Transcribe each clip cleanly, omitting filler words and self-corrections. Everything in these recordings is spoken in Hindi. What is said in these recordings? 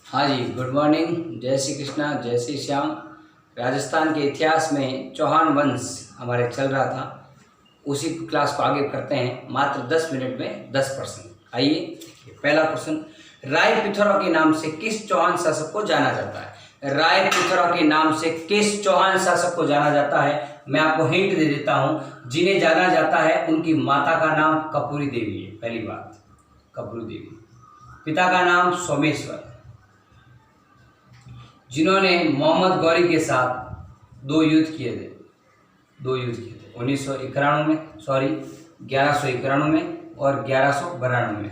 हाँ जी, गुड मॉर्निंग। जय श्री कृष्णा, जय श्री श्याम। राजस्थान के इतिहास में चौहान वंश हमारे चल रहा था, उसी क्लास को आगे करते हैं। मात्र 10 मिनट में 10 प्रश्न। आइए देखिए, पहला प्रश्न, राय पिथौरा के नाम से किस चौहान शासक को जाना जाता है? राय पिथौरा के नाम से किस चौहान शासक को जाना जाता है? मैं आपको हिंट दे देता हूँ। जिन्हें जाना जाता है उनकी माता का नाम कपूरी देवी है। पहली बात, कपूरी देवी। पिता का नाम सोमेश्वर। जिन्होंने मोहम्मद गौरी के साथ दो युद्ध किए थे 1991 में, 1191 में और 1192 में,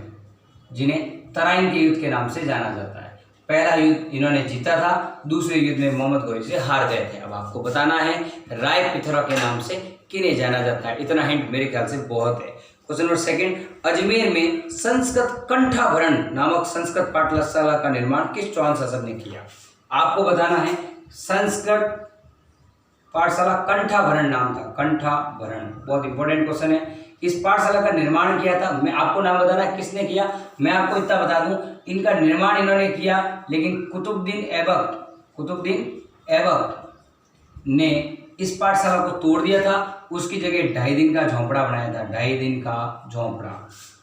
जिन्हें तराइन के युद्ध के नाम से जाना जाता है। पहला युद्ध इन्होंने जीता था, दूसरे युद्ध में मोहम्मद गौरी से हार गए थे। अब आपको बताना है राय पिथौरा के नाम से किन्हें जाना जाता है। इतना हिंट मेरे ख्याल से बहुत है। क्वेश्चन नंबर सेकंड, अजमेर में संस्कृत कंठाभरण नामक संस्कृत पाठशाला का निर्माण किस चौहान शासक ने किया? आपको बताना है। संस्कृत पाठशाला कंठाभरण नाम था, कंठाभरण। बहुत इंपॉर्टेंट क्वेश्चन है। इस पाठशाला का निर्माण किया था, मैं आपको नाम बताना है किसने किया। मैं आपको इतना बता दूं, इनका निर्माण इन्होंने किया, लेकिन कुतुबुद्दीन ऐबक ने इस पाठशाला को तोड़ दिया था। उसकी जगह 2.5 दिन का झोंपड़ा बनाया था, 2.5 दिन का झोंपड़ा।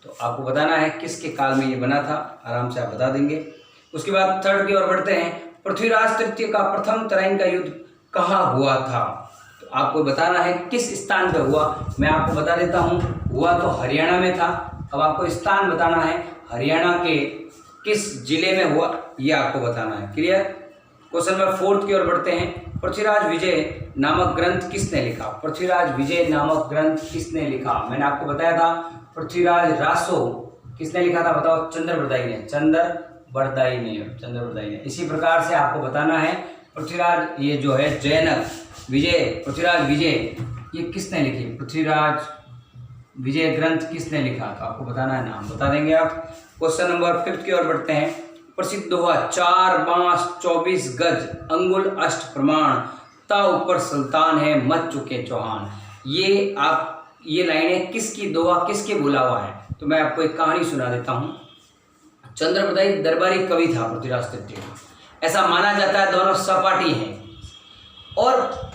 तो आपको बताना है किसके काल में ये बना था, आराम से आप बता देंगे। उसके बाद थर्ड की ओर बढ़ते हैं। पृथ्वीराज तृतीय का प्रथम तराइन का युद्ध कहाँ हुआ था? तो आपको बताना है किस स्थान पर हुआ। मैं आपको बता देता हूँ, हुआ तो हरियाणा में था। अब आपको स्थान बताना है, हरियाणा के किस जिले में हुआ, ये आपको बताना है। क्लियर? क्वेश्चन नंबर 4 की ओर बढ़ते हैं। पृथ्वीराज विजय नामक ग्रंथ किसने लिखा? पृथ्वीराज विजय नामक ग्रंथ किसने लिखा? मैंने आपको बताया था पृथ्वीराज रासो किसने लिखा था, बताओ। चंद्रबरदाई ने। इसी प्रकार से आपको बताना है पृथ्वीराज ये जो है पृथ्वीराज विजय ये किसने लिखी? पृथ्वीराज विजय ग्रंथ किसने लिखा? तो आपको बताना है, नाम बता देंगे आप। क्वेश्चन नंबर 5 की ओर बढ़ते हैं। प्रसिद्ध दोहा 4 बांस 24 गज अंगुल अष्ट प्रमाण ता ऊपर सुल्तान है मच चुके चौहान। ये लाइनें किसकी दोहा किसके बोला हुआ है? तो मैं आपको एक कहानी सुना देता हूँ। चंद्रबरदाई दरबारी कवि था पृथ्वीराज तृतीय। ऐसा माना जाता है दोनों सपाटी हैं। और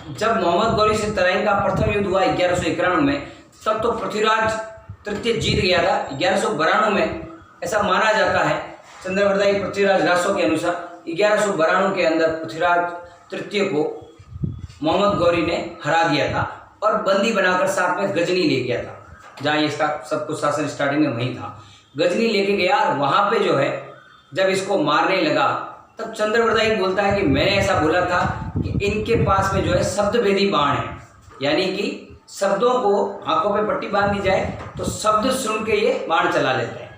जब मोहम्मद गौरी से तराइन का प्रथम युद्ध हुआ 1191 में, तब तो पृथ्वीराज तृतीय जीत गया था। 1192 में ऐसा माना जाता है, चंद्रबरदाई पृथ्वीराज रासो के अनुसार 1192 के अंदर पृथ्वीराज तृतीय को मोहम्मद गौरी ने हरा दिया था और बंदी बनाकर साथ में गजनी ले गया था, जहाँ इसका सब कुछ शासन स्टार्टिंग में वहीं था। गजनी लेके गया और वहाँ पे जो है जब इसको मारने लगा, तब चंद्रबरदाई बोलता है कि मैंने ऐसा बोला था कि इनके पास में जो है शब्दभेदी बाण है, यानी कि शब्दों को आंखों पे पट्टी बांध दी जाए तो शब्द सुन के ये बाण चला लेते हैं।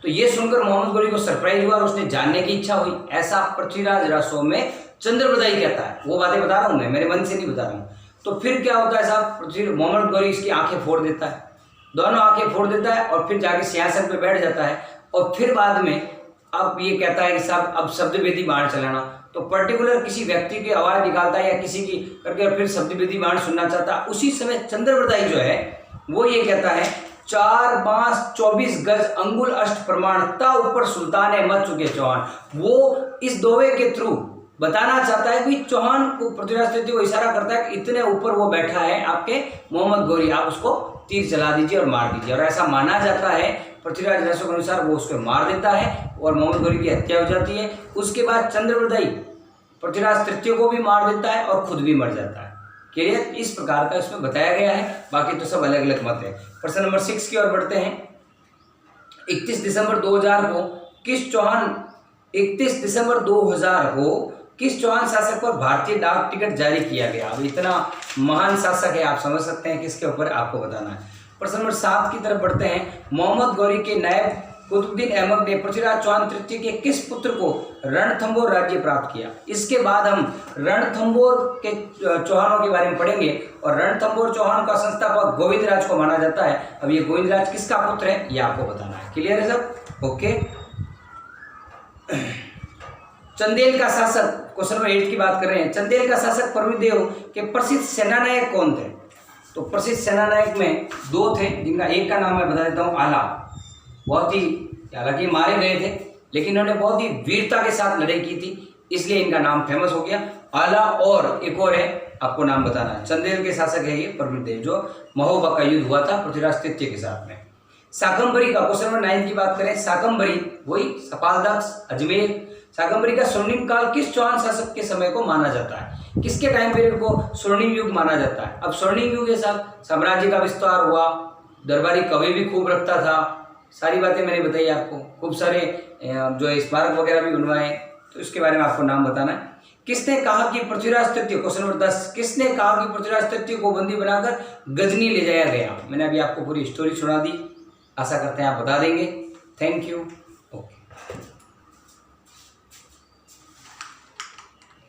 तो ये सुनकर मोहम्मद गौरी को सरप्राइज हुआ और उसने जानने की इच्छा हुई। ऐसा पृथ्वीराज रासो में चंद्रबरदाई कहता है। वो बातें बता रहा हूँ मैं, मेरे मन से नहीं बता रहा हूँ। तो फिर क्या होता है साहब, मोहम्मद गौरी इसकी आंखें फोड़ देता है, दोनों आंखें फोड़ देता है और फिर जाके सिंहासन पे बैठ जाता है। और फिर बाद में अब ये कहता है कि साहब अब शब्दभेदी बाण चलाना। तो पर्टिकुलर किसी व्यक्ति की आवाज़ निकालता है या किसी की करके फिर शब्दभेदी बाण सुनना चाहता है। उसी समय चंद्रबरदाई जो है वो ये कहता है 4 बांस 24 गज अंगुल अष्ट प्रमाण ता ऊपर सुल्तान है मच चुके चौहान। वो इस दोहे के थ्रू बताना चाहता है कि चौहान को, पृथ्वीराज तृतीय को इशारा करता है कि इतने ऊपर वो बैठा है आपके मोहम्मद गौरी, आप उसको तीर चला दीजिए और मार दीजिए। और ऐसा माना जाता है पृथ्वीराज रासो के अनुसार वो उसको मार देता है और मोहम्मद गौरी की हत्या हो जाती है। उसके बाद चंद्रबरदाई पृथ्वीराज तृतीय को भी मार देता है और खुद भी मर जाता है। क्लियर? इस प्रकार का इसमें बताया गया है, बाकी तो सब अलग अलग मत है। प्रश्न नंबर 6 की ओर बढ़ते हैं। 31 दिसंबर 2000 को किस चौहान शासक पर भारतीय डाक टिकट जारी किया गया? अब इतना महान शासक है, आप समझ सकते हैं किसके ऊपर आपको बताना है। प्रश्न नंबर 7 की तरफ बढ़ते हैं। मोहम्मद गौरी के नायब कुतुबुद्दीन ऐबक ने पृथ्वीराज चौहान तृतीय के किस पुत्र को रणथंभौर राज्य प्राप्त किया? इसके बाद हम रणथंभौर के चौहानों के बारे में पढ़ेंगे और रणथंभौर चौहान का संस्थापक गोविंदराज को माना जाता है। अब ये गोविंदराज किसका पुत्र है ये आपको बताना है। क्लियर है सब? ओके। चंदेल का शासक, क्वेश्चन नंबर 8 की बात कर रहे हैं। चंदेल का शासक प्रभुदेव के प्रसिद्ध सेनानायक कौन थे? तो प्रसिद्ध सेनानायक में 2 थे, जिनका एक का नाम मैं बता देता हूँ, आला। बहुत ही, हालांकि मारे गए थे, लेकिन इन्होंने बहुत ही वीरता के साथ लड़ाई की थी, इसलिए इनका नाम फेमस हो गया। आला और एक और है, आपको नाम बताना है। चंदेल के शासक है ये प्रवृत्ति, जो महोबा का युद्ध हुआ था पृथ्वीराज तृतीय के साथ में। शाकंभरी का क्वेश्चन नंबर 9 की बात करें, शाकंभरी वही सपालदक्ष, अजमेर। शाकंभरी का स्वर्णिम काल किस चौहान शासक के समय को माना जाता है? किसके टाइम पीरियड को स्वर्णिम युग माना जाता है? अब स्वर्णिम युग के साथ साम्राज्य का विस्तार हुआ, दरबारी कवि भी खूब रखता था, सारी बातें मैंने बताई आपको, खूब सारे जो स्मारक वगैरह भी बनवाए, तो इसके बारे में आपको नाम बताना है। किसने कहा कि पृथ्वीराज तृतीय, क्वेश्चन नंबर 10, किसने कहा कि पृथ्वीराज तृतीय को बंदी बनाकर गजनी ले जाया गया? मैंने अभी आपको पूरी स्टोरी सुना दी, आशा करते हैं आप बता देंगे। Thank you. ओके।